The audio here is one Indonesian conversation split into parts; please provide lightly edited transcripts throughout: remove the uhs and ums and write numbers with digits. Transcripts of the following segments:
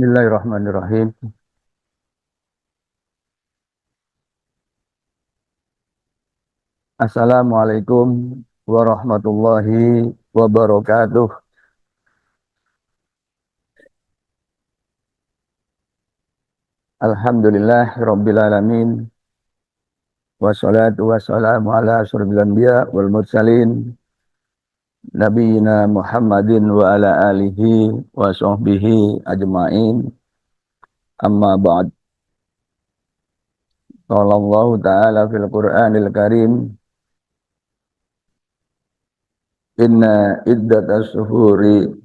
Bismillahirrahmanirrahim. Assalamualaikum warahmatullahi wabarakatuh. Alhamdulillah Rabbil Alamin. Wassalatu wassalamu ala asyrafil anbiya wal mursalin. Nabiyyina Muhammadin wa ala alihi wa sahbihi ajma'in. Amma ba'd. Qala Allah Ta'ala fil Qur'anil Karim. Inna iddatas suhuri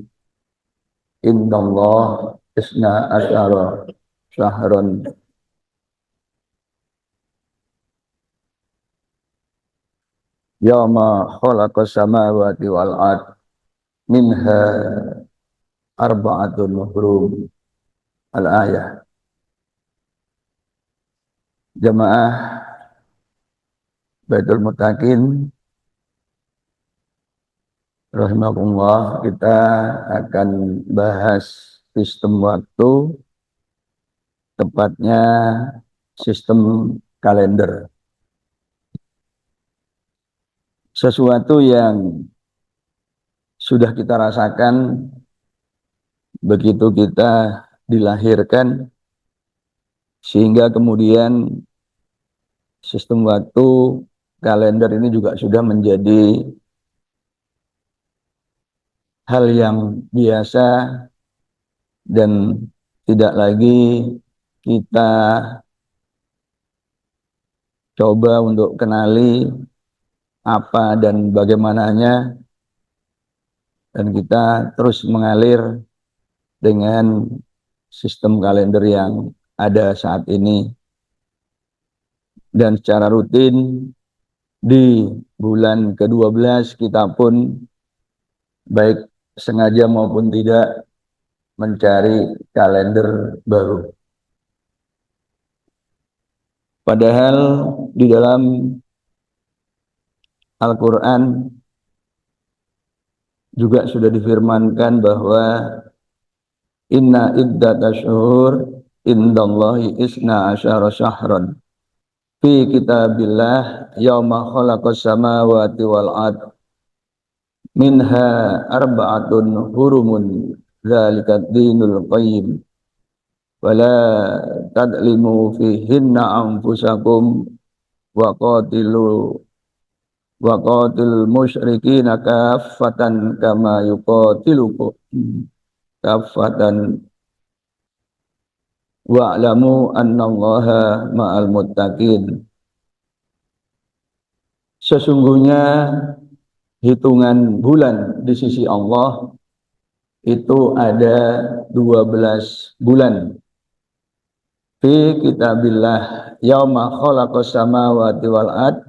indallah isna asyara syahran Yawma khalaqas samawati wal ard minha arba'atun hurum. Al-ayah. Jamaah Baitul Muttaqin rahimakumullah, kita akan bahas sistem waktu, tepatnya sistem kalender. Sesuatu yang sudah kita rasakan begitu kita dilahirkan, sehingga kemudian sistem waktu kalender ini juga sudah menjadi hal yang biasa dan tidak lagi kita coba untuk kenali apa dan bagaimananya, dan kita terus mengalir dengan sistem kalender yang ada saat ini. Dan secara rutin di bulan ke-12 kita pun baik sengaja maupun tidak mencari kalender baru. Padahal di dalam Al-Quran juga sudah difirmankan bahwa inna iddatasyhur indallahi isna asyara syahran fi kitabillah yauma khalaqas samawati wal ard minha arba'atun hurumun dzalikat dinul qayyim wala tadlimu fihinna anfusakum wa qatilu wa qatil musyrikina kaffatan kama yuqatilukum kaffatan wa'lamu annallaha ma'al muttaqin. Sesungguhnya hitungan bulan di sisi Allah itu ada 12 bulan. Fi kitabillah yauma khalaqas samawati wal ard,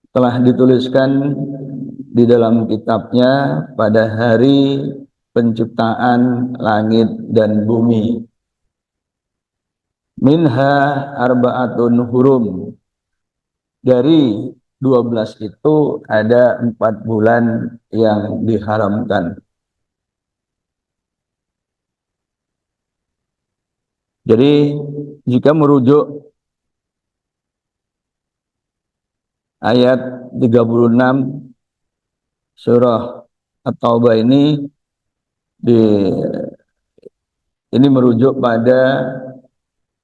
telah dituliskan di dalam kitabnya pada hari penciptaan langit dan bumi. Minha arba'atun hurum, dari 12 itu ada 4 bulan yang diharamkan. Jadi jika merujuk ayat 36 surah At-Taubah ini merujuk pada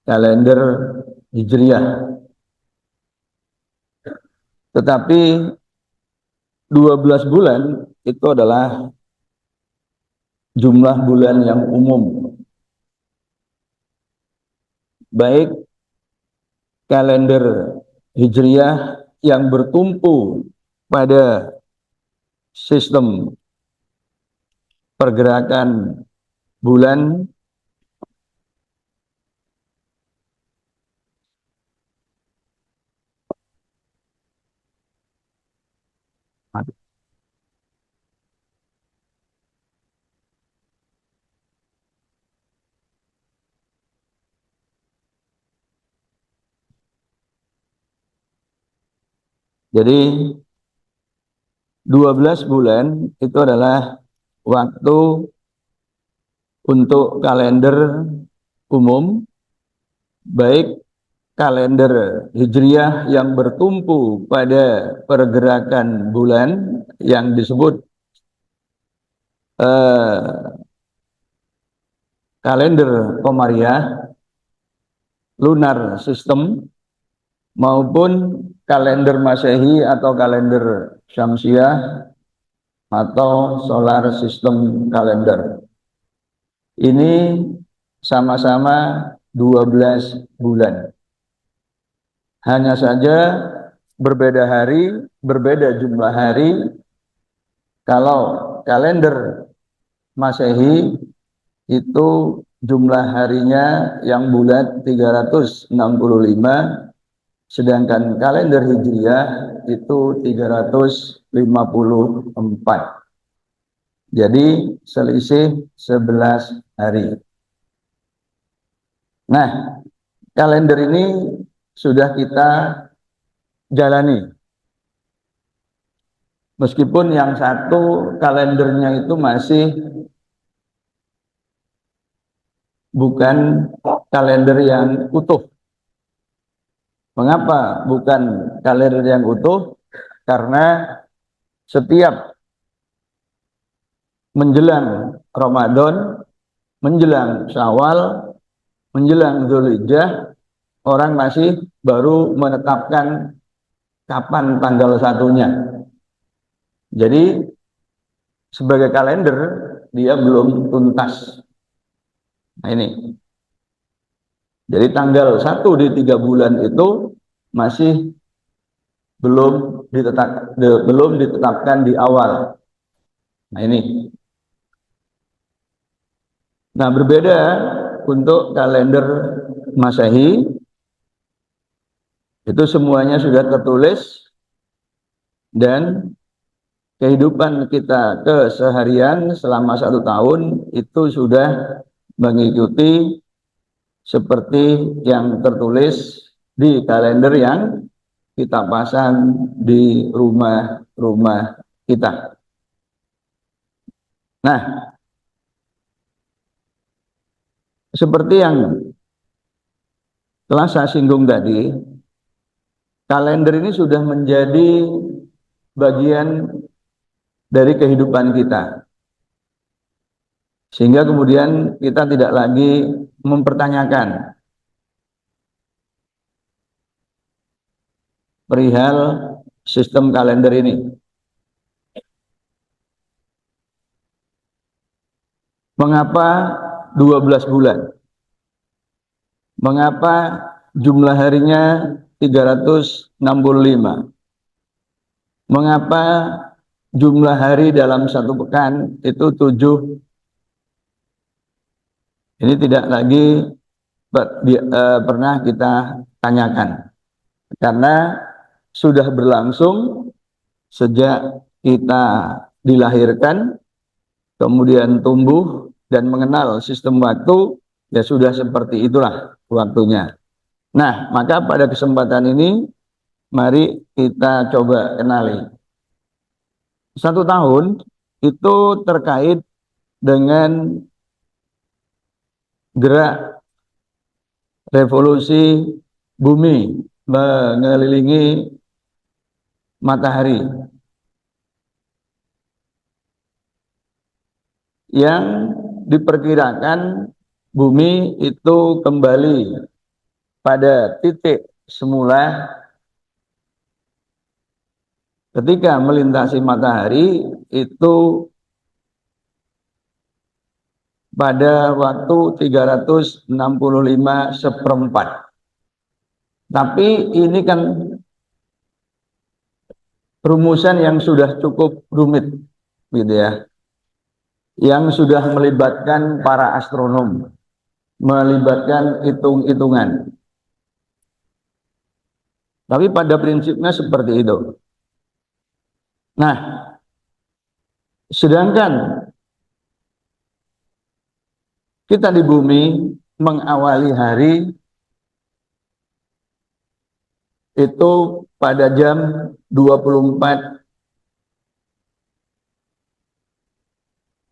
kalender Hijriah. Tetapi 12 bulan itu adalah jumlah bulan yang umum. Baik kalender Hijriah yang bertumpu pada sistem pergerakan bulan jadi 12 bulan itu adalah waktu untuk kalender umum, baik kalender Hijriah yang bertumpu pada pergerakan bulan yang disebut kalender Komariah, lunar system, maupun kalender Masehi atau kalender Syamsiah atau solar system kalender. Ini sama-sama 12 bulan. Hanya saja berbeda hari, berbeda jumlah hari. Kalau kalender Masehi itu jumlah harinya yang bulat 365, sedangkan kalender Hijriah itu 354. Jadi selisih 11 hari. Nah, kalender ini sudah kita jalani. Meskipun yang satu kalendernya itu masih bukan kalender yang utuh. Mengapa bukan kalender yang utuh? Karena setiap menjelang Ramadan, menjelang Syawal, menjelang Dzulhijjah, orang masih baru menetapkan kapan tanggal satunya. Jadi sebagai kalender dia belum tuntas. Nah ini. Jadi tanggal 1 di 3 bulan itu masih belum ditetapkan di awal. Nah ini. Nah berbeda untuk kalender Masehi, itu semuanya sudah tertulis dan kehidupan kita keseharian selama 1 tahun itu sudah mengikuti seperti yang tertulis di kalender yang kita pasang di rumah-rumah kita. Nah, seperti yang telah saya singgung tadi, kalender ini sudah menjadi bagian dari kehidupan kita. Sehingga kemudian kita tidak lagi mempertanyakan perihal sistem kalender ini. Mengapa 12 bulan? Mengapa jumlah harinya 365? Mengapa jumlah hari dalam 1 pekan itu 7? Ini tidak lagi pernah kita tanyakan. Karena sudah berlangsung sejak kita dilahirkan, kemudian tumbuh dan mengenal sistem waktu, ya sudah seperti itulah waktunya. Nah, maka pada kesempatan ini, mari kita coba kenali. 1 tahun itu terkait dengan gerak revolusi bumi mengelilingi matahari yang diperkirakan bumi itu kembali pada titik semula ketika melintasi matahari itu pada waktu 365/4. Tapi ini kan rumusan yang sudah cukup rumit, gitu ya. Yang sudah melibatkan para astronom, melibatkan hitung-hitungan. Tapi pada prinsipnya seperti itu. Nah, sedangkan kita di bumi mengawali hari itu pada jam 24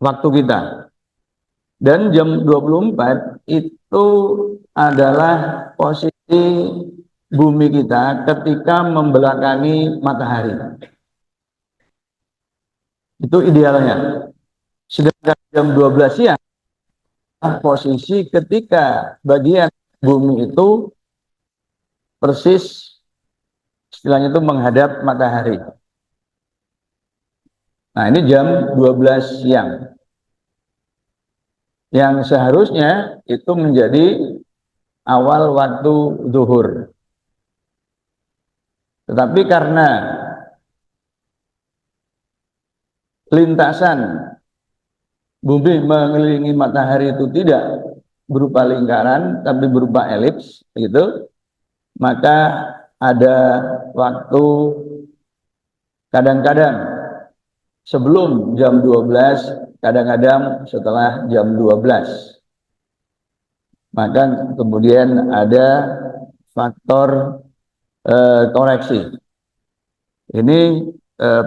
waktu kita. Dan jam 24 itu adalah posisi bumi kita ketika membelakangi matahari. Itu idealnya. Sedangkan jam 12 siang, posisi ketika bagian bumi itu persis istilahnya itu menghadap matahari. Nah, ini jam 12 siang. Yang seharusnya itu menjadi awal waktu zuhur. Tetapi karena lintasan bumi mengelilingi matahari itu tidak berupa lingkaran, tapi berupa elips, gitu, maka ada waktu kadang-kadang sebelum jam 12, kadang-kadang setelah jam 12. Maka kemudian ada faktor koreksi. Ini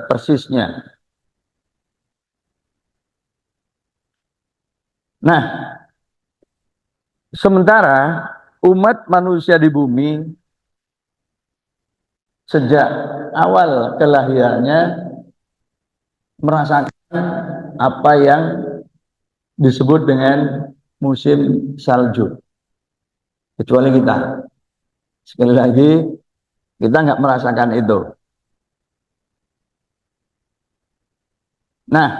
persisnya. Nah, sementara umat manusia di bumi sejak awal kelahirannya merasakan apa yang disebut dengan musim salju. Kecuali kita. Sekali lagi, kita nggak merasakan itu. Nah,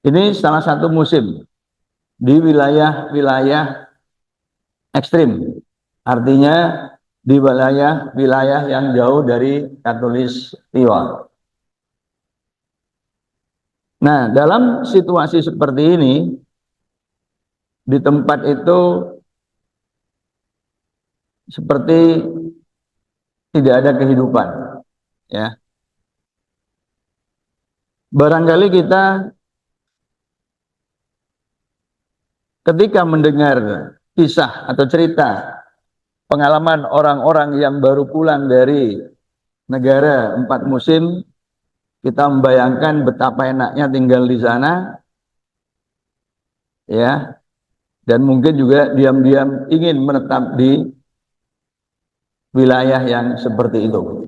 ini salah satu musim di wilayah-wilayah ekstrim. Artinya di wilayah yang jauh dari Khatulistiwa. Nah, dalam situasi seperti ini, di tempat itu seperti tidak ada kehidupan, ya. Barangkali kita ketika mendengar kisah atau cerita pengalaman orang-orang yang baru pulang dari negara 4 musim, kita membayangkan betapa enaknya tinggal di sana, ya, dan mungkin juga diam-diam ingin menetap di wilayah yang seperti itu.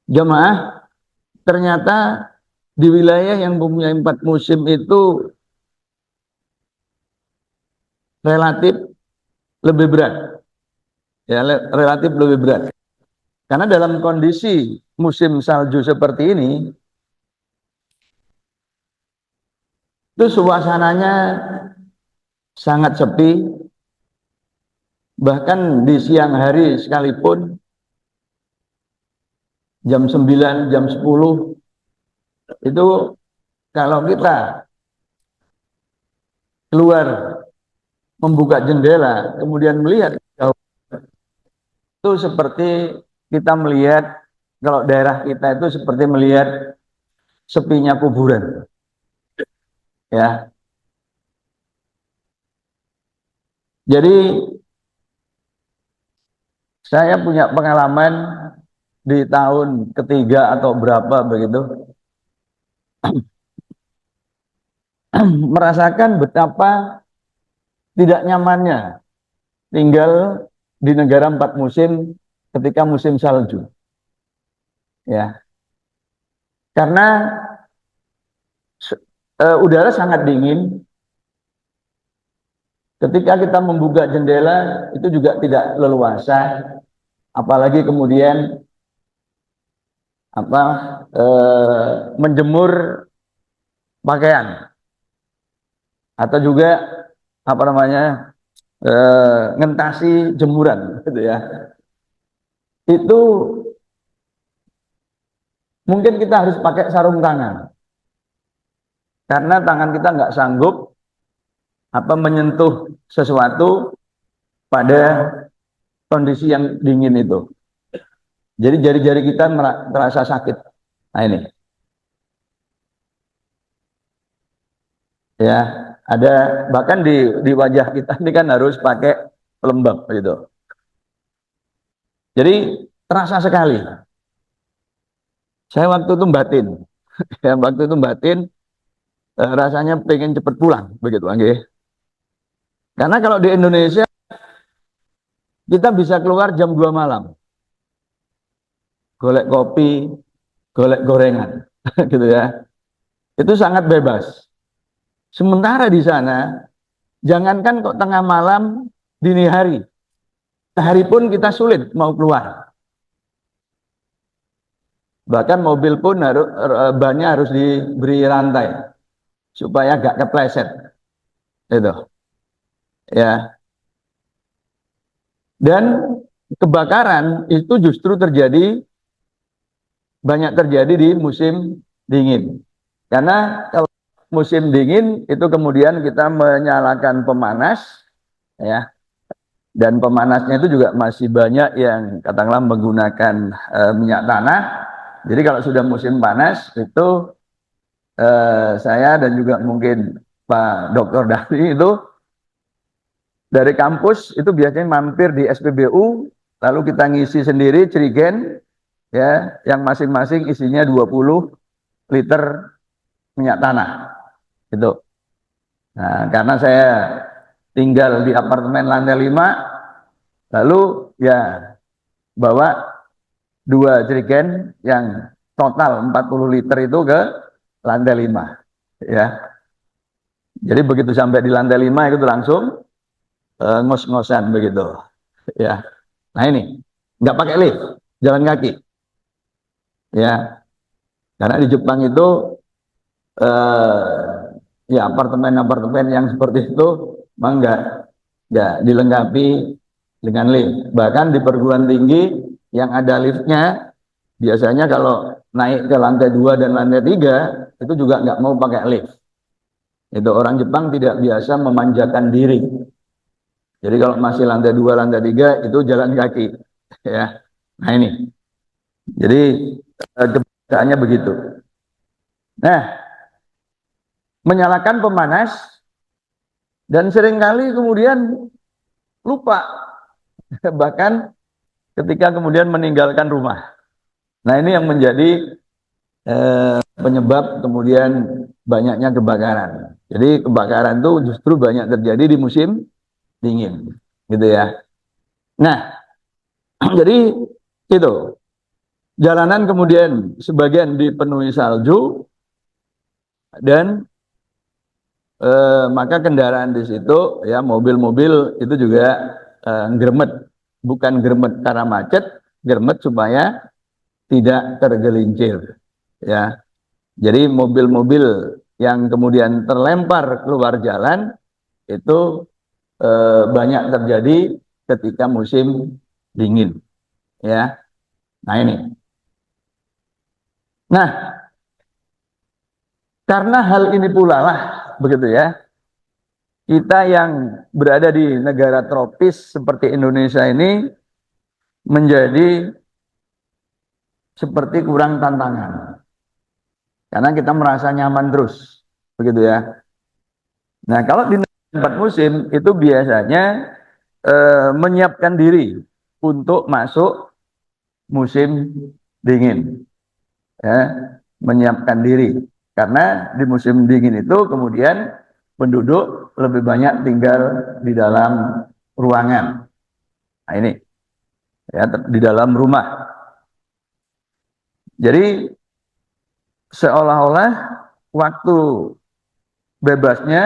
Jemaah, ternyata di wilayah yang mempunyai 4 musim itu relatif lebih berat, ya, relatif lebih berat. Karena dalam kondisi musim salju seperti ini, itu suasananya sangat sepi, bahkan di siang hari sekalipun, jam 9, jam 10, itu kalau kita keluar membuka jendela, kemudian melihat jauh, itu seperti kita melihat, kalau daerah kita itu seperti melihat sepinya kuburan, ya. Jadi saya punya pengalaman di tahun ketiga atau berapa begitu, merasakan betapa tidak nyamannya tinggal di negara 4 musim ketika musim salju, ya. Karena udara sangat dingin. Ketika kita membuka jendela itu juga tidak leluasa, apalagi kemudian menjemur pakaian atau juga ngentasi jemuran, gitu ya. Itu mungkin kita harus pakai sarung tangan karena tangan kita nggak sanggup menyentuh sesuatu pada kondisi yang dingin itu. Jadi jari-jari kita terasa sakit. Nah ini, ya, ada bahkan di wajah kita ini kan harus pakai pelembab gitu. Jadi terasa sekali. Saya waktu itu batin, ya, waktu itu batin rasanya pengen cepet pulang begitu, nggih. Karena kalau di Indonesia kita bisa keluar jam 2 malam, golek kopi, golek gorengan, gitu ya. Itu sangat bebas. Sementara di sana, jangankan kok tengah malam, dini hari, hari pun kita sulit mau keluar. Bahkan mobil pun harus bannya harus diberi rantai supaya gak kepleset. Itu, ya. Dan kebakaran itu justru banyak terjadi di musim dingin. Karena kalau musim dingin itu kemudian kita menyalakan pemanas, ya, dan pemanasnya itu juga masih banyak yang katakanlah menggunakan minyak tanah. Jadi kalau sudah musim panas itu saya dan juga mungkin Pak Dr. Dahri itu dari kampus itu biasanya mampir di SPBU, lalu kita ngisi sendiri cerigen, ya, yang masing-masing isinya 20 liter minyak tanah gitu. Nah, karena saya tinggal di apartemen lantai 5, lalu ya bawa 2 jerigen yang total 40 liter itu ke lantai 5, ya. Jadi begitu sampai di lantai 5 itu langsung ngos-ngosan begitu, ya. Nah ini nggak pakai lift, jalan kaki, ya. Karena di Jepang itu ya apartemen-apartemen yang seperti itu memang nggak dilengkapi dengan lift. Bahkan di perguruan tinggi yang ada liftnya, biasanya kalau naik ke lantai 2 dan lantai 3 itu juga nggak mau pakai lift. Itu orang Jepang tidak biasa memanjakan diri. Jadi kalau masih lantai 2, lantai 3 itu jalan kaki, ya. Nah ini, jadi kebiasaannya begitu. Nah, menyalakan pemanas dan seringkali kemudian lupa, bahkan ketika kemudian meninggalkan rumah. Nah ini yang menjadi penyebab kemudian banyaknya kebakaran. Jadi kebakaran itu justru banyak terjadi di musim dingin, gitu ya. Nah, jadi itu jalanan kemudian sebagian dipenuhi salju dan maka kendaraan di situ, ya, mobil-mobil itu juga gremet, bukan gremet karena macet, gremet supaya tidak tergelincir, ya. Jadi mobil-mobil yang kemudian terlempar keluar jalan itu banyak terjadi ketika musim dingin, ya. Nah ini. Nah, karena hal ini pula lah begitu ya, kita yang berada di negara tropis seperti Indonesia ini menjadi seperti kurang tantangan. Karena kita merasa nyaman terus, begitu ya. Nah, kalau di tempat musim itu biasanya menyiapkan diri untuk masuk musim dingin, ya, menyiapkan diri. Karena di musim dingin itu kemudian penduduk lebih banyak tinggal di dalam ruangan. Nah ini, ya, di dalam rumah. Jadi seolah-olah waktu bebasnya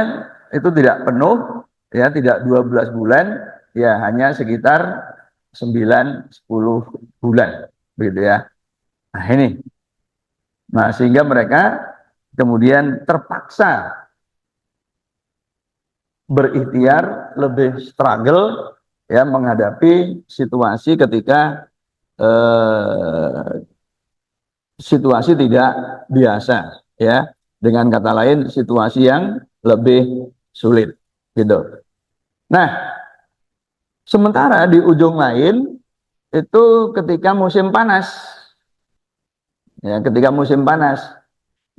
itu tidak penuh, ya, tidak 12 bulan, ya hanya sekitar 9-10 bulan, begitu ya. Nah ini, nah sehingga mereka kemudian terpaksa berikhtiar lebih struggle, ya, menghadapi situasi ketika situasi tidak biasa, ya, dengan kata lain situasi yang lebih sulit, gitu. Nah, sementara di ujung lain itu ketika musim panas, ya, ketika musim panas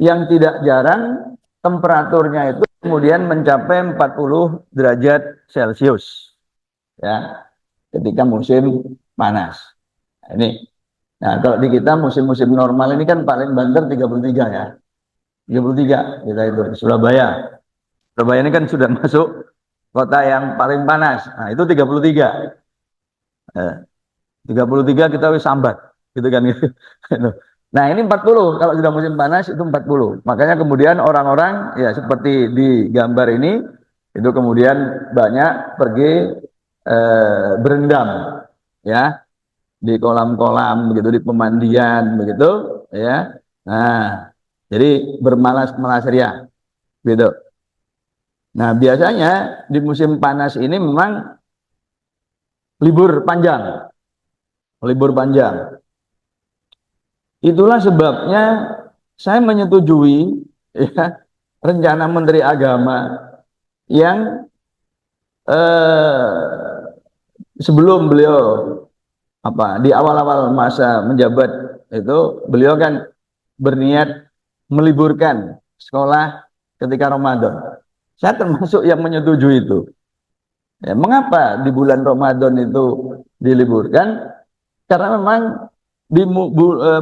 yang tidak jarang temperaturnya itu kemudian mencapai 40 derajat Celcius, ya, ketika musim panas. Nah, ini, nah kalau di kita musim-musim normal ini kan paling banter 33, ya. 33 kita itu di Surabaya. Surabaya ini kan sudah masuk kota yang paling panas. Nah, itu 33. 33 kita wis sambat gitu kan gitu. Nah, ini 40 kalau sudah musim panas itu 40. Makanya kemudian orang-orang ya seperti di gambar ini itu kemudian banyak pergi berendam ya di kolam-kolam begitu, di pemandian begitu ya. Nah, jadi bermalas-malas ria gitu. Nah, biasanya di musim panas ini memang libur panjang, libur panjang. Itulah sebabnya saya menyetujui ya, rencana Menteri Agama yang eh, sebelum beliau di awal-awal masa menjabat itu beliau kan berniat meliburkan sekolah ketika Ramadan. Saya termasuk yang menyetujui itu. Ya, mengapa di bulan Ramadan itu diliburkan? Karena memang di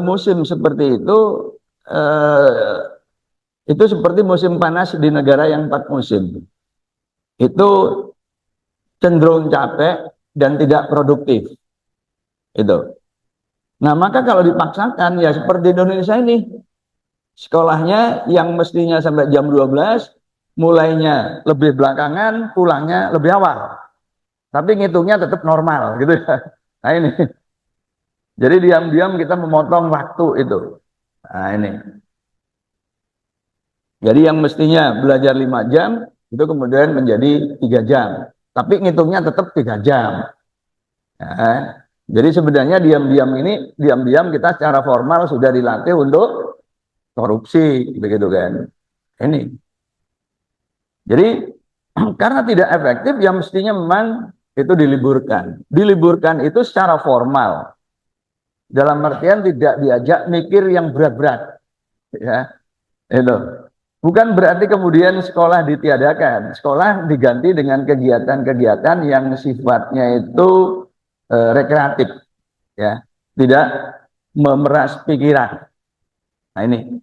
musim seperti eh, itu seperti musim panas di negara yang 4 musim. Itu cenderung capek dan tidak produktif. Itu. Nah, maka kalau dipaksakan ya seperti Indonesia ini, sekolahnya yang mestinya sampai jam 12, mulainya lebih belakangan, pulangnya lebih awal. Tapi ngitungnya tetap normal gitu ya. Nah ini. Jadi diam-diam kita memotong waktu itu. Nah ini. Jadi yang mestinya belajar 5 jam, itu kemudian menjadi 3 jam. Tapi ngitungnya tetap 3 jam. Ya. Jadi sebenarnya diam-diam ini, diam-diam kita secara formal sudah dilatih untuk korupsi, begitu kan. Ini. Jadi karena tidak efektif, ya mestinya memang itu diliburkan. Diliburkan itu secara formal. Dalam artian tidak diajak mikir yang berat-berat. Ya, itu. Bukan berarti kemudian sekolah ditiadakan. Sekolah diganti dengan kegiatan-kegiatan yang sifatnya itu rekreatif, ya, tidak memeras pikiran. Nah ini.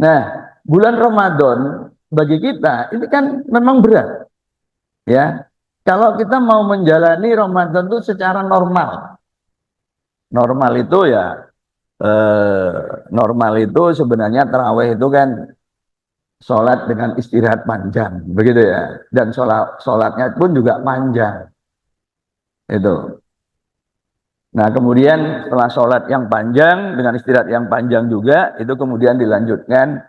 Nah, bulan Ramadan bagi kita ini kan memang berat, ya. Kalau kita mau menjalani Ramadan itu secara normal, normal itu ya eh, normal itu sebenarnya taraweh itu kan sholat dengan istirahat panjang, begitu ya. Dan sholatnya pun juga panjang, itu. Nah, kemudian setelah sholat yang panjang dengan istirahat yang panjang juga, itu kemudian dilanjutkan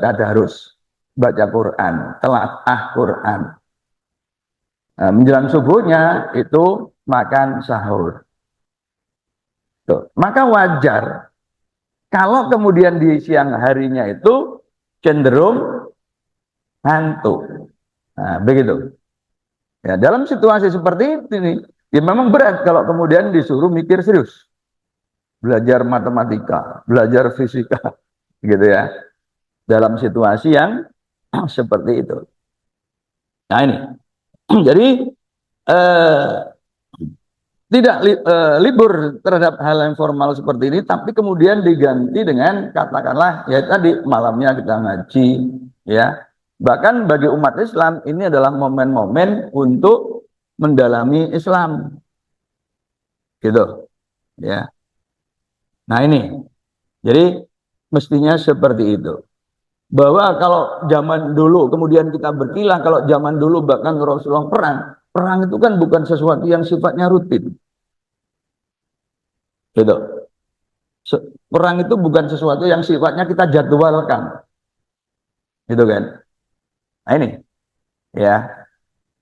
tadarus, baca Quran, telaah Quran. Nah, menjelang subuhnya itu makan sahur. Tuh. Maka wajar kalau kemudian di siang harinya itu cenderung ngantuk. Nah, begitu. Ya, dalam situasi seperti ini, ya memang berat kalau kemudian disuruh mikir serius. Belajar matematika, belajar fisika, gitu ya. Dalam situasi yang seperti itu. Nah ini, jadi eh, tidak libur terhadap hal yang formal seperti ini, tapi kemudian diganti dengan katakanlah ya tadi malamnya kita ngaji, ya. Bahkan bagi umat Islam ini adalah momen-momen untuk mendalami Islam, gitu, ya. Nah ini, jadi mestinya seperti itu. Bahwa kalau zaman dulu kemudian kita berkilah, kalau zaman dulu bahkan Rasulullah perang, perang itu kan bukan sesuatu yang sifatnya rutin, gitu. Perang itu bukan sesuatu yang sifatnya kita jadwalkan, gitu kan. Nah ini, ya.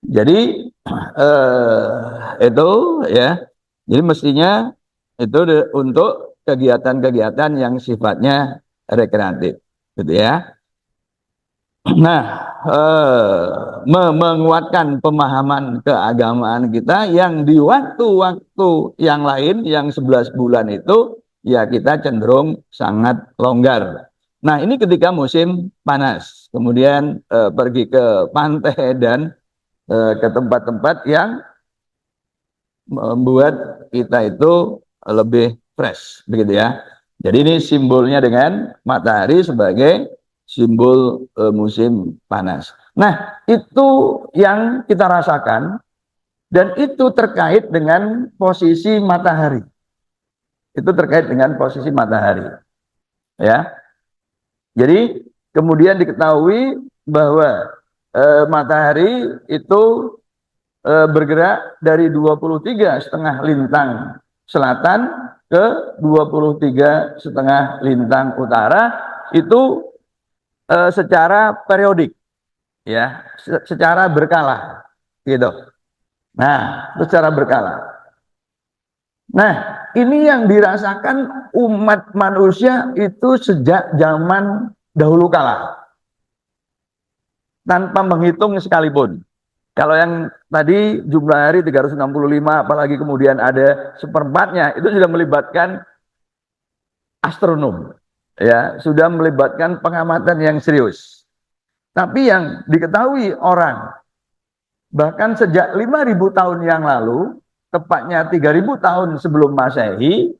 Jadi itu ya. Jadi mestinya itu untuk kegiatan-kegiatan yang sifatnya rekreatif, gitu ya. Nah, menguatkan pemahaman keagamaan kita yang di waktu-waktu yang lain, yang 11 bulan itu, ya kita cenderung sangat longgar. Nah, ini ketika musim panas. Kemudian pergi ke pantai dan ke tempat-tempat yang membuat kita itu lebih fresh, begitu ya. Jadi ini simbolnya dengan matahari sebagai simbol musim panas. Nah, itu yang kita rasakan dan itu terkait dengan posisi matahari. Itu terkait dengan posisi matahari. Ya. Jadi kemudian diketahui bahwa matahari itu bergerak dari 23,5 lintang selatan ke 23,5 lintang utara itu secara periodik, ya, secara berkala, gitu. Nah, secara berkala. Nah, ini yang dirasakan umat manusia itu sejak zaman dahulu kala, tanpa menghitung sekalipun. Kalau yang tadi jumlah hari 365, apalagi kemudian ada seperempatnya, itu sudah melibatkan astronom, ya, sudah melibatkan pengamatan yang serius. Tapi yang diketahui orang, bahkan sejak 5.000 tahun yang lalu, tepatnya 3.000 tahun sebelum Masehi,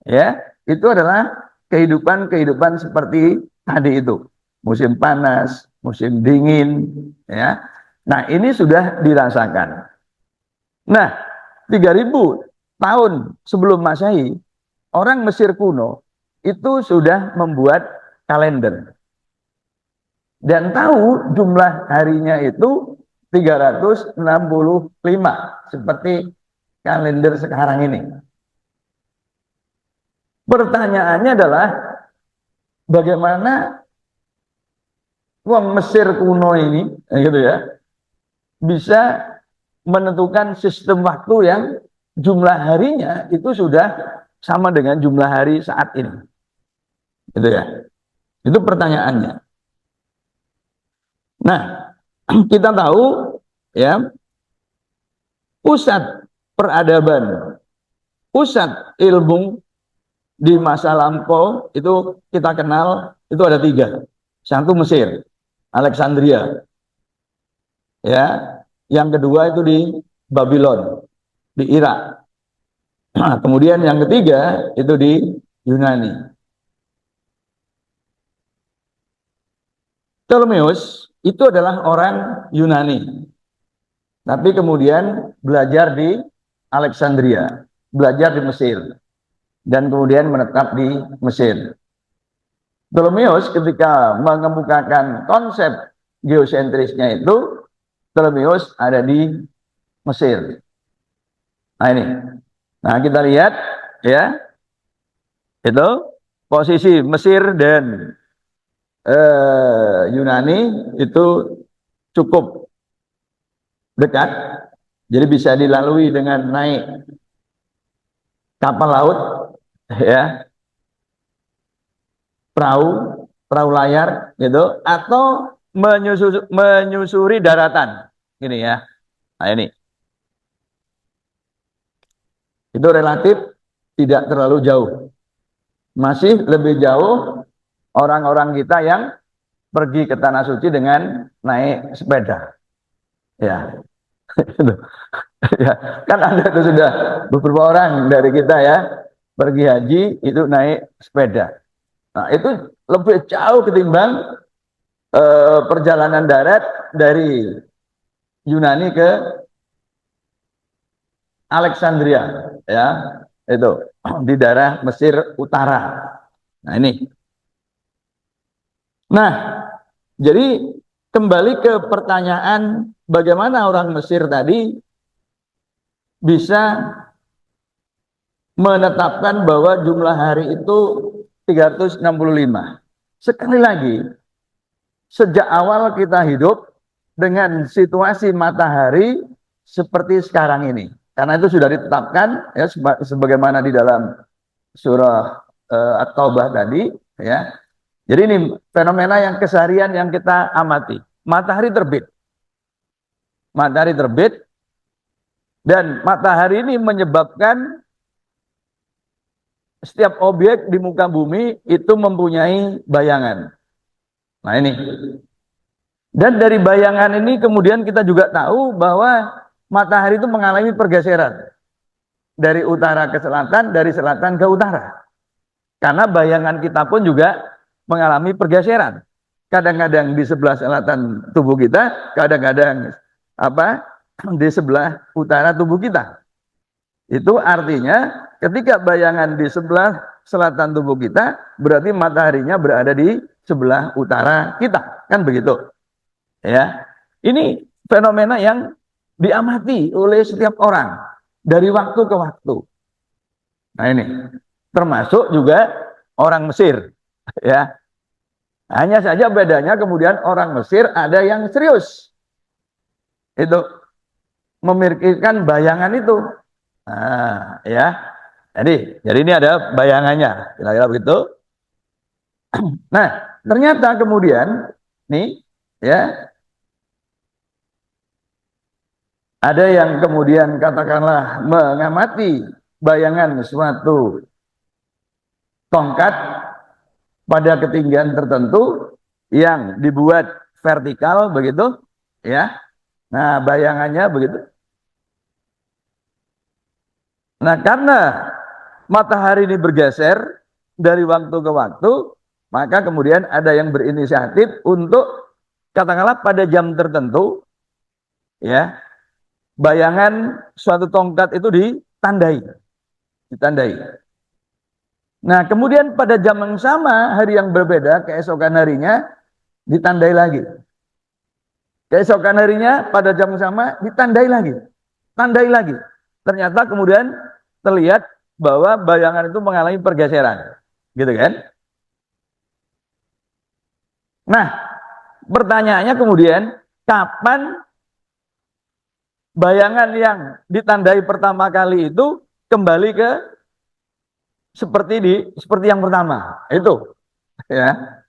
ya, itu adalah kehidupan seperti tadi itu, musim panas, musim dingin, ya. Nah, ini sudah dirasakan. Nah, 3.000 tahun sebelum Masehi, orang Mesir kuno itu sudah membuat kalender dan tahu jumlah harinya itu 365 seperti kalender sekarang ini. Pertanyaannya adalah bagaimana wong Mesir kuno ini, gitu ya, bisa menentukan sistem waktu yang jumlah harinya itu sudah sama dengan jumlah hari saat ini, gitu ya. Itu pertanyaannya. Nah, kita tahu ya, pusat peradaban, pusat ilmu di masa lampau itu kita kenal itu ada 3. Satu Mesir, Alexandria, ya. Yang kedua itu di Babylon, di Irak. Nah, kemudian yang ketiga itu di Yunani. Ptolemeus itu adalah orang Yunani, tapi kemudian belajar di Alexandria, belajar di Mesir, dan kemudian menetap di Mesir. Ptolemeus ketika mengemukakan konsep geosentrisnya itu, Ptolemeus ada di Mesir. Nah ini, nah kita lihat ya, itu posisi Mesir dan Yunani itu cukup dekat, jadi bisa dilalui dengan naik kapal laut, ya, perahu layar, gitu, atau menyusuri daratan, ini ya. Nah ini, itu relatif tidak terlalu jauh, masih lebih jauh orang-orang kita yang pergi ke Tanah Suci dengan naik sepeda, ya. Ya, kan ada itu sudah beberapa orang dari kita ya pergi haji itu naik sepeda. Nah, itu lebih jauh ketimbang perjalanan darat dari Yunani ke Alexandria, ya, itu di daerah Mesir Utara. Nah ini. Nah, jadi kembali ke pertanyaan bagaimana orang Mesir tadi bisa menetapkan bahwa jumlah hari itu 365. Sekali lagi, sejak awal kita hidup dengan situasi matahari seperti sekarang ini. Karena itu sudah ditetapkan ya sebagaimana di dalam surah At-Taubah tadi, ya. Jadi ini fenomena yang keseharian yang kita amati. Matahari terbit. Matahari terbit dan matahari ini menyebabkan setiap objek di muka bumi itu mempunyai bayangan. Nah ini. Dan dari bayangan ini kemudian kita juga tahu bahwa matahari itu mengalami pergeseran dari utara ke selatan, dari selatan ke utara. Karena bayangan kita pun juga mengalami pergeseran. Kadang-kadang di sebelah selatan tubuh kita, kadang-kadang apa di sebelah utara tubuh kita. Itu artinya ketika bayangan di sebelah selatan tubuh kita, berarti mataharinya berada di sebelah utara kita, kan begitu? Ya, ini fenomena yang diamati oleh setiap orang dari waktu ke waktu. Nah ini termasuk juga orang Mesir, ya. Hanya saja bedanya kemudian orang Mesir ada yang serius, itu memikirkan bayangan itu. Nah, ya. Jadi ini ada bayangannya, kira-kira begitu. Nah, ternyata kemudian nih, ya, ada yang kemudian katakanlah mengamati bayangan suatu tongkat pada ketinggian tertentu yang dibuat vertikal begitu, ya. Nah, bayangannya begitu. Nah, karena matahari ini bergeser dari waktu ke waktu, maka kemudian ada yang berinisiatif untuk katakanlah pada jam tertentu, ya, bayangan suatu tongkat itu ditandai. Nah, kemudian pada jam yang sama, hari yang berbeda, keesokan harinya ditandai lagi. Keesokan harinya pada jam yang sama ditandai lagi. Tandai lagi. Ternyata kemudian terlihat bahwa bayangan itu mengalami pergeseran. Gitu kan? Nah, pertanyaannya kemudian, kapan bayangan yang ditandai pertama kali itu kembali ke seperti yang pertama? Itu, ya.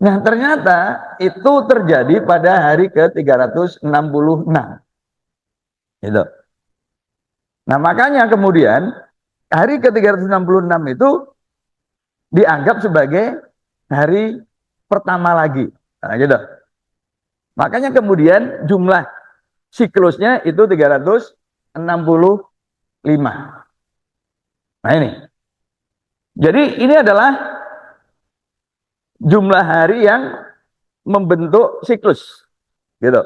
Nah, ternyata itu terjadi pada hari ke-366. Itu. Nah, makanya kemudian hari ke-366 itu dianggap sebagai hari pertama lagi. Nah, gitu. Makanya kemudian jumlah siklusnya itu 365. Nah, ini. Jadi ini adalah jumlah hari yang membentuk siklus. Gitu.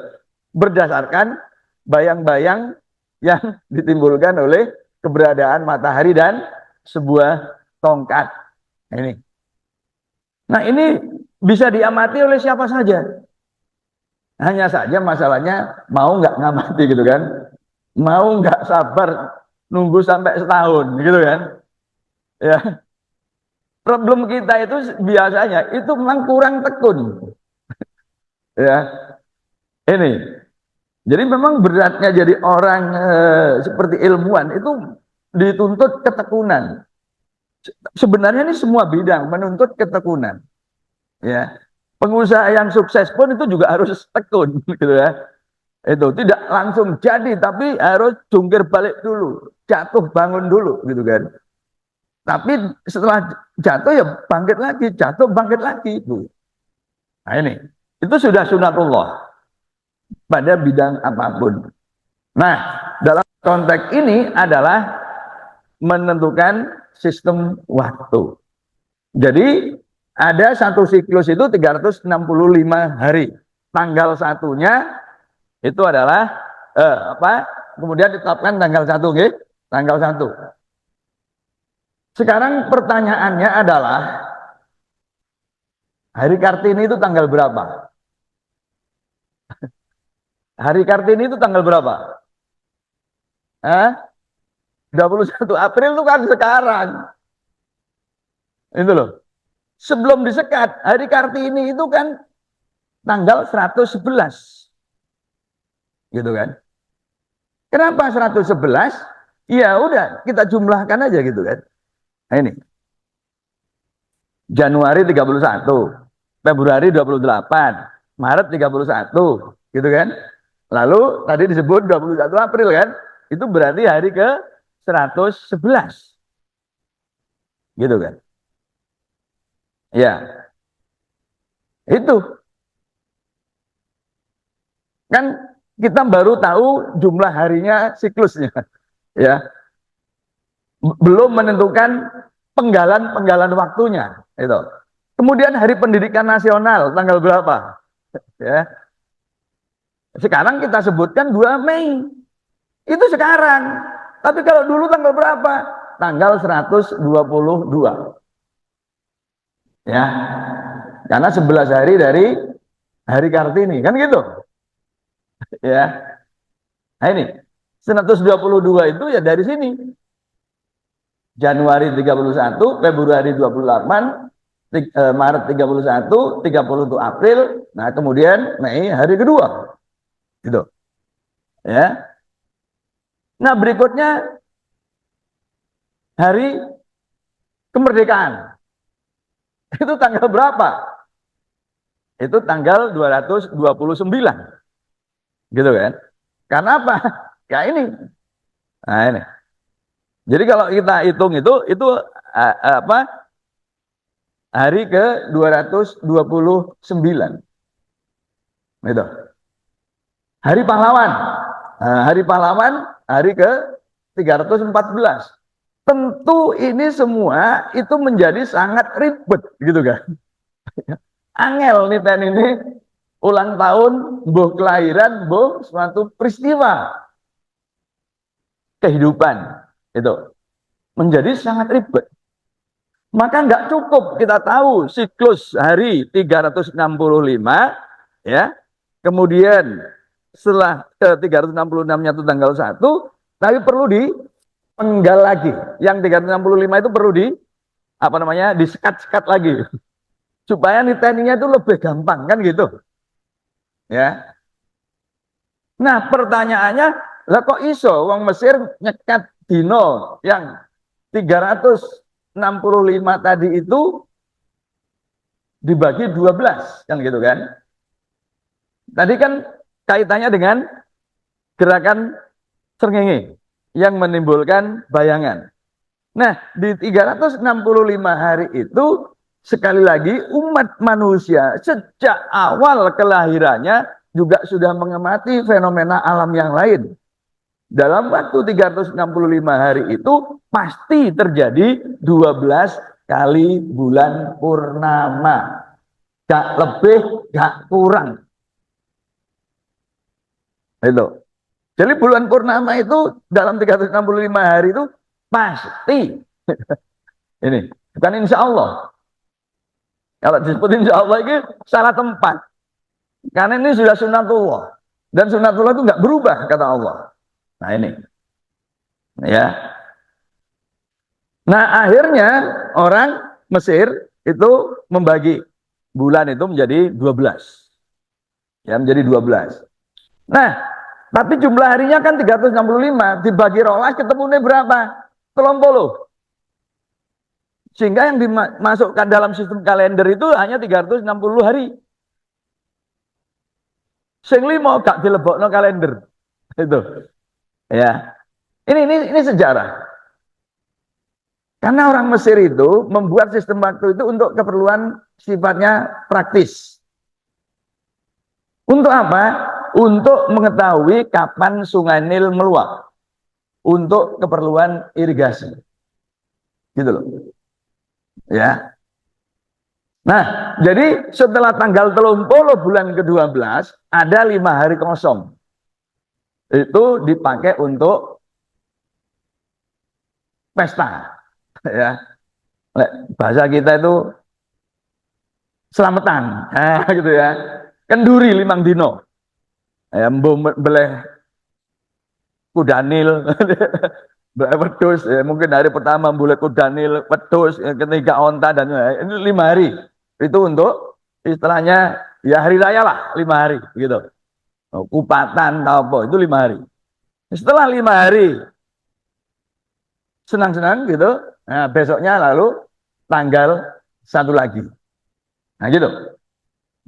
Berdasarkan bayang-bayang yang ditimbulkan oleh keberadaan matahari dan sebuah tongkat. Ini. Nah, ini bisa diamati oleh siapa saja. Hanya saja masalahnya mau nggak ngamati gitu kan. Mau nggak sabar nunggu sampai setahun gitu kan. Ya, problem kita itu biasanya itu memang kurang tekun. Ya, ini. Jadi memang beratnya jadi orang seperti ilmuwan itu dituntut ketekunan. Sebenarnya ini semua bidang menuntut ketekunan. Ya, pengusaha yang sukses pun itu juga harus tekun, gitu ya. Itu tidak langsung jadi, tapi harus jungkir balik dulu, jatuh bangun dulu, gitu kan. Tapi setelah jatuh ya bangkit lagi, jatuh bangkit lagi, bu. Nah ini, itu sudah sunatullah pada bidang apapun. Nah, dalam konteks ini adalah menentukan sistem waktu. Jadi ada satu siklus itu 365 hari. Tanggal satunya itu adalah kemudian ditetapkan tanggal 1, gitu. Tanggal 1. Sekarang pertanyaannya adalah hari Kartini itu tanggal berapa? Hari Kartini itu tanggal berapa? 21 April itu kan sekarang. Itu loh. Sebelum disekat, hari Kartini itu kan tanggal 111. Gitu kan. Kenapa 111? Ya udah, kita jumlahkan aja gitu kan. Nah ini. Januari 31, Februari 28, Maret 31, gitu kan. Lalu tadi disebut 21 April kan. Itu berarti hari ke 111. Gitu kan. Ya. Itu. Kan kita baru tahu jumlah harinya siklusnya. Ya. Belum menentukan penggalan waktunya itu. Kemudian Hari Pendidikan Nasional tanggal berapa? Ya. Sekarang kita sebutkan 2 Mei. Itu sekarang. Tapi kalau dulu tanggal berapa? Tanggal 122. Ya. Karena 11 hari dari Hari Kartini, kan gitu. Ya. Nah ini 122 itu ya dari sini. Januari 31, Februari 28, Maret 31, 30 itu April, nah kemudian Mei hari kedua. Gitu. Ya. Nah, berikutnya hari kemerdekaan. Itu tanggal berapa? Itu tanggal 229. Gitu kan? Karena apa? Ya ini. Nah, ini. Jadi kalau kita hitung itu apa? Hari ke 229. Gitu. Hari pahlawan. Nah, hari pahlawan hari ke 314. Tentu ini semua itu menjadi sangat ribet gitu kan. Angel nih ini ulang tahun, boh kelahiran, boh suatu peristiwa kehidupan itu menjadi sangat ribet. Maka nggak cukup kita tahu siklus hari 365 ya. Kemudian setelah 366-nya itu tanggal 1, tapi perlu dipenggal lagi. Yang 365 itu perlu disekat-sekat lagi supaya niteninya itu lebih gampang kan gitu. Ya. Nah, pertanyaannya, lah kok iso wong Mesir nyekat dino yang 365 tadi itu dibagi 12 kan gitu kan. Tadi kan kaitannya dengan gerakan srengenge yang menimbulkan bayangan. Nah, di 365 hari itu sekali lagi umat manusia sejak awal kelahirannya juga sudah mengamati fenomena alam yang lain. Dalam waktu 365 hari itu pasti terjadi 12 kali bulan purnama. Gak lebih, gak kurang. Itu. Jadi bulan purnama itu dalam 365 hari itu pasti. Ini, bukan insya Allah. Kalau disebut insya Allah ini salah tempat. Karena ini sudah sunatullah. Dan sunatullah itu nggak berubah, kata Allah. Nah ini. Ya. Nah akhirnya orang Mesir itu membagi bulan itu menjadi 12. Ya, menjadi 12. Nah, tapi jumlah harinya kan 365, dibagi rolas ketemunya berapa? 30. Sehingga yang dimasukkan dalam sistem kalender itu hanya 360 hari. Sing limo gak dilebokno kalender. Itu. Ya. Ini sejarah. Karena orang Mesir itu membuat sistem waktu itu untuk keperluan sifatnya praktis. Untuk apa? Untuk mengetahui kapan Sungai Nil meluap. Untuk keperluan irigasi. Gitu loh. Ya. Nah, jadi setelah tanggal 30 bulan ke-12 ada 5 hari kosong. Itu dipakai untuk pesta. Ya. Bahasa kita itu selamatan. Gitu ya. Kenduri 5 dino. Ya, beleh kudanil. Wedhus, ya, mungkin hari pertama boleh kudanil, wedhus, ketiga onta dan ini 5 hari. Itu untuk istilahnya ya hari raya lah 5 hari gitu. Kupatan atau apa itu 5 hari. Setelah 5 hari senang-senang gitu, nah besoknya lalu tanggal 1 lagi. Nah gitu.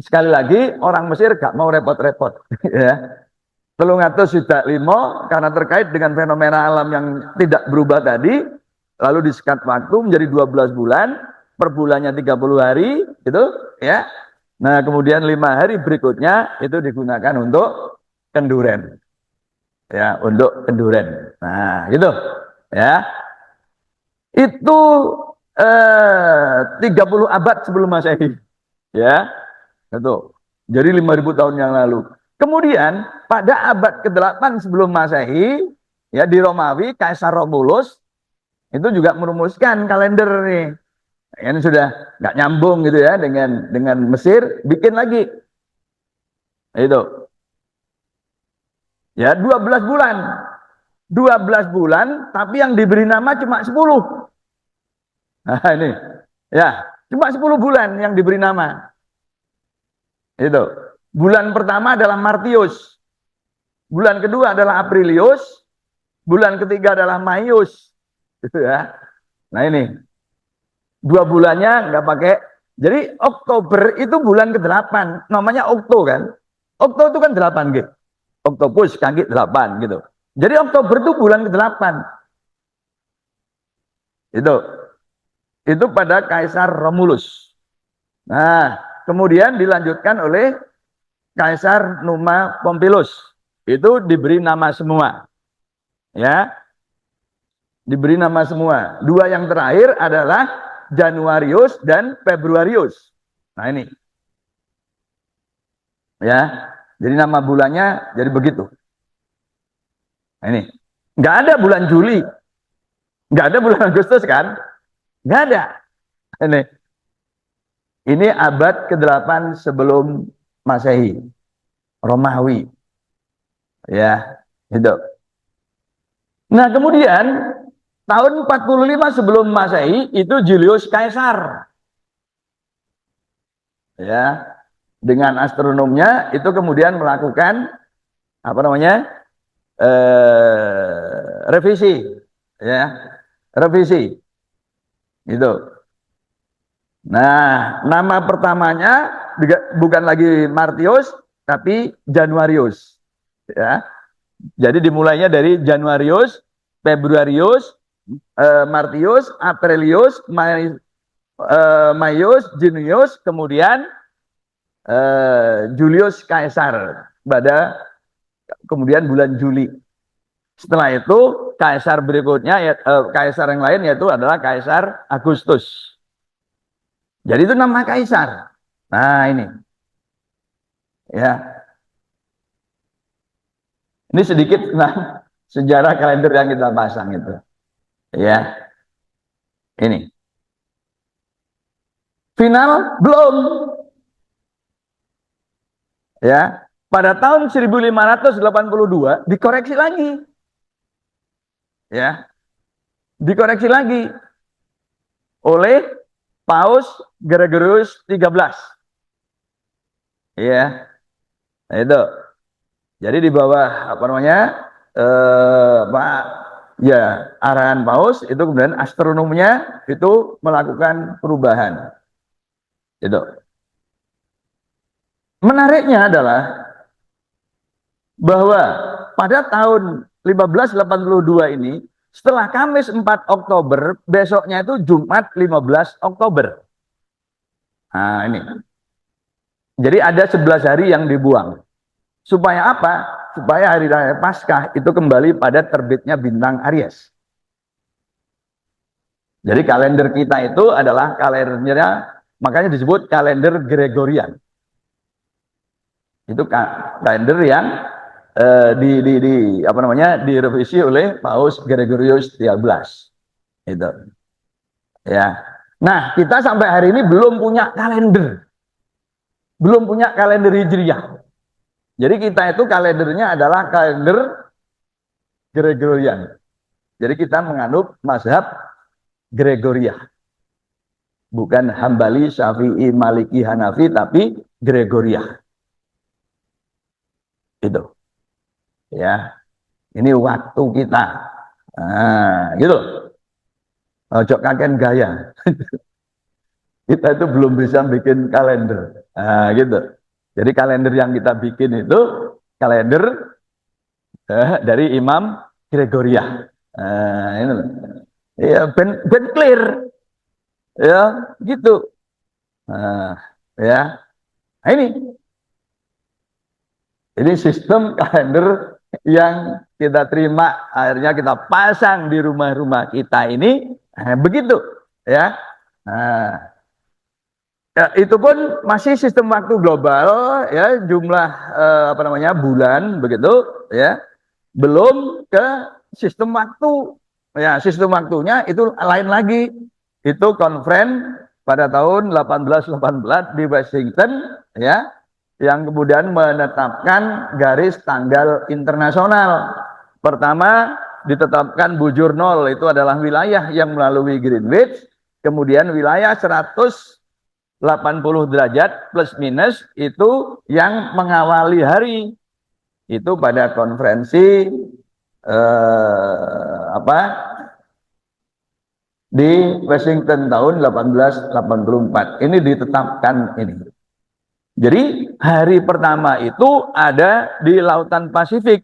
Sekali lagi orang Mesir gak mau repot-repot ya. 305 karena terkait dengan fenomena alam yang tidak berubah tadi, lalu disekat waktu menjadi 12 bulan, per bulannya 30 hari, gitu ya. Nah, kemudian 5 hari berikutnya itu digunakan untuk kenduren. Ya, untuk kenduren. Nah, gitu. Ya. Itu 30 abad sebelum Masehi. Ya, itu. Jadi 5.000 tahun yang lalu. Kemudian pada abad ke-8 sebelum Masehi, ya di Romawi, Kaisar Romulus itu juga merumuskan kalender nih. Ini sudah nggak nyambung gitu ya dengan Mesir, bikin lagi. Itu. Ya, 12 bulan. 12 bulan, tapi yang diberi nama cuma 10. Nah, ini. Ya, cuma 10 bulan yang diberi nama. Itu. Bulan pertama adalah Martius. Bulan kedua adalah Aprilius. Bulan ketiga adalah Maius. Gitu ya. Nah, ini. 2 bulannya nggak pakai. Jadi Oktober itu bulan ke-8. Namanya Okto kan. Okto itu kan 8 gitu. Oktopus kaki 8 gitu. Jadi Oktober itu bulan ke-8. Itu. Itu pada Kaisar Romulus. Nah, kemudian dilanjutkan oleh Kaisar Numa Pompilius. Itu diberi nama semua. Ya. Diberi nama semua. 2 yang terakhir adalah Januarius dan Februarius. Nah, ini. Ya. Jadi nama bulannya jadi begitu. Nah, ini. Nggak ada bulan Juli. Nggak ada bulan Agustus kan? Nggak ada. Ini. Ini abad ke-8 sebelum Masehi. Romawi. Ya, itu. Nah, kemudian tahun 45 sebelum Masehi itu Julius Caesar. Ya, dengan astronomnya itu kemudian melakukan apa namanya? Revisi. Ya, revisi. Itu. Nah, nama pertamanya bukan lagi Martius, tapi Januarius. Ya, jadi dimulainya dari Januarius, Februarius, Martius, Aprilius, Maius, Junius, kemudian Julius Caesar pada kemudian bulan Juli. Setelah itu kaisar berikutnya kaisar yang lain yaitu adalah Kaisar Agustus. Jadi itu nama kaisar. Nah, ini. Ya. Ini sedikit nah sejarah kalender yang kita pasang itu. Ya. Ini. Final belum. Ya. Pada tahun 1582 dikoreksi lagi. Ya. Dikoreksi lagi oleh Paus Gregorius 13. Ya. Nah, itu. Jadi di bawah apa namanya? Pak ya, arahan Paus itu kemudian astronomnya itu melakukan perubahan. Itu. Menariknya adalah bahwa pada tahun 1582 ini setelah Kamis 4 Oktober, besoknya itu Jumat 15 Oktober. Nah, ini. Jadi ada 11 hari yang dibuang. Supaya apa? Supaya hari raya Paskah itu kembali pada terbitnya bintang Aries. Jadi kalender kita itu adalah kalendernya, makanya disebut kalender Gregorian. Itu kalender yang apa namanya direvisi oleh Paus Gregorius 13. Itu. Ya. Nah, kita sampai hari ini belum punya kalender. Belum punya kalender Hijriah. Jadi kita itu kalendernya adalah kalender Gregorian. Jadi kita menganut mazhab Gregoriah. Bukan Hambali, Syafi'i, Maliki, Hanafi, tapi Gregoriah. Itu. Ya. Ini waktu kita. Nah, gitu. Ojo kaken gaya. Kita itu belum bisa bikin kalender. Nah, gitu. Jadi kalender yang kita bikin itu kalender dari Imam Gregoriah. Ini ya ben clear. Ya, gitu. Ya. Nah, ini sistem kalender yang kita terima, akhirnya kita pasang di rumah-rumah kita ini, begitu, ya. Nah, ya, itu pun masih sistem waktu global ya, jumlah apa namanya bulan begitu ya, belum ke sistem waktu. Ya, sistem waktunya itu lain lagi. Itu conference pada tahun 1818 di Washington ya, yang kemudian menetapkan garis tanggal internasional. Pertama ditetapkan bujur nol, itu adalah wilayah yang melalui Greenwich. Kemudian wilayah 180 derajat plus minus itu yang mengawali hari. Itu pada konferensi apa di Washington tahun 1884. Ini ditetapkan ini. Jadi hari pertama itu ada di Lautan Pasifik.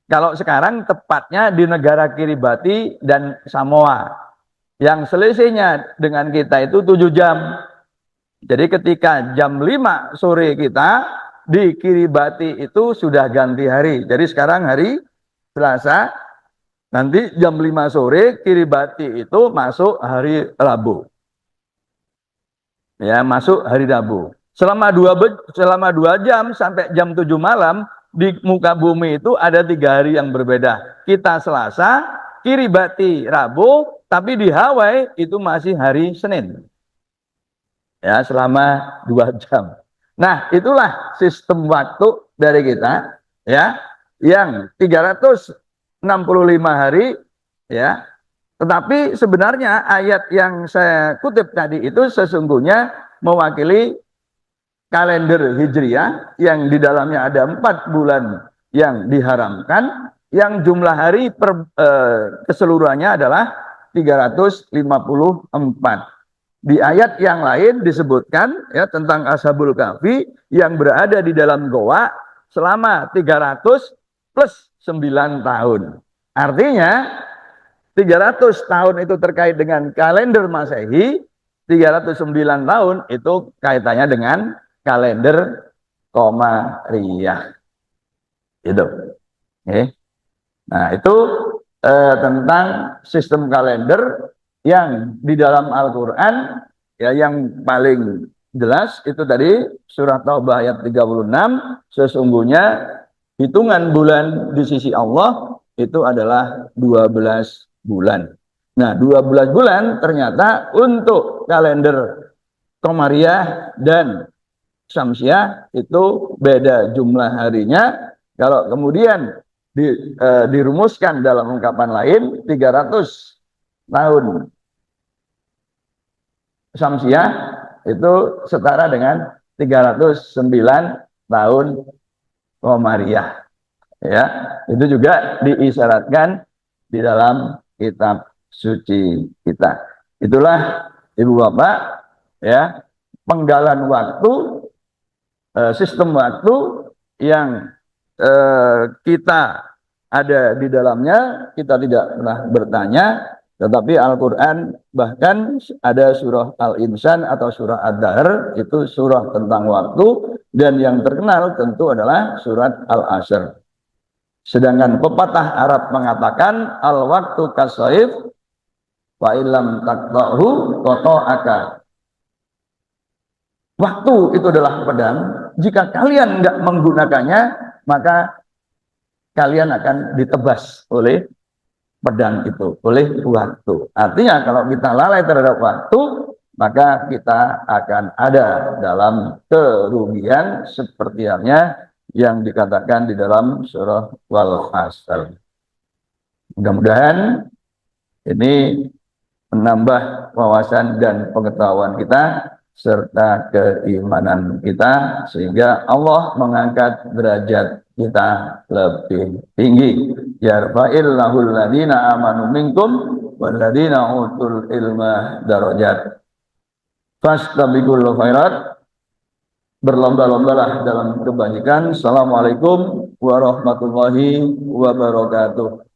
Kalau sekarang tepatnya di negara Kiribati dan Samoa. Yang selisihnya dengan kita itu 7 jam. Jadi ketika jam 5 sore kita di Kiribati itu sudah ganti hari. Jadi sekarang hari Selasa, nanti jam 5 sore Kiribati itu masuk hari Rabu. Ya, masuk hari Rabu. Selama 2 jam sampai jam 7 malam di muka bumi itu ada 3 hari yang berbeda. Kita Selasa, Kiribati Rabu, tapi di Hawaii itu masih hari Senin. Ya, selama 2 jam. Nah, itulah sistem waktu dari kita ya, yang 365 hari ya. Tetapi sebenarnya ayat yang saya kutip tadi itu sesungguhnya mewakili kalender Hijriah yang di dalamnya ada 4 bulan yang diharamkan, yang jumlah hari keseluruhannya adalah 354. Di ayat yang lain disebutkan ya tentang Ashabul Kahfi yang berada di dalam goa selama 300 plus 9 tahun. Artinya 300 tahun itu terkait dengan kalender Masehi, 309 tahun itu kaitannya dengan kalender Komariah. Itu. Oke. Nah, itu tentang sistem kalender yang di dalam Al-Qur'an ya, yang paling jelas itu tadi surah Taubah ayat 36, sesungguhnya hitungan bulan di sisi Allah itu adalah 12 bulan. Nah, 12 bulan ternyata untuk kalender Komariah dan Syamsiah itu beda jumlah harinya. Kalau kemudian dirumuskan dalam ungkapan lain, 300 tahun Syamsiah itu setara dengan 309 tahun Komariah. Ya, itu juga diisyaratkan di dalam kitab suci kita. Itulah Ibu Bapak ya, penggalan waktu, sistem waktu yang kita ada di dalamnya. Kita tidak pernah bertanya, tetapi Al-Quran bahkan ada surah Al-Insan atau surah Ad-Dahr, itu surah tentang waktu, dan yang terkenal tentu adalah surat Al-Asr. Sedangkan pepatah Arab mengatakan al-waktu kasaif wa illam taqta'hu qata'aka. Waktu itu adalah pedang, jika kalian nggak menggunakannya maka kalian akan ditebas oleh pedang itu, oleh waktu. Artinya kalau kita lalai terhadap waktu, maka kita akan ada dalam kerugian seperti halnya yang dikatakan di dalam surah Wal-Asr. Mudah-mudahan ini menambah wawasan dan pengetahuan kita serta keimanan kita, sehingga Allah mengangkat derajat kita lebih tinggi. Yarfa'illahu alladhina amanu minkum walladhina utul ilma darajat. Fastabiqul khairat, berlomba-lombalah dalam kebajikan. Assalamualaikum warahmatullahi wabarakatuh.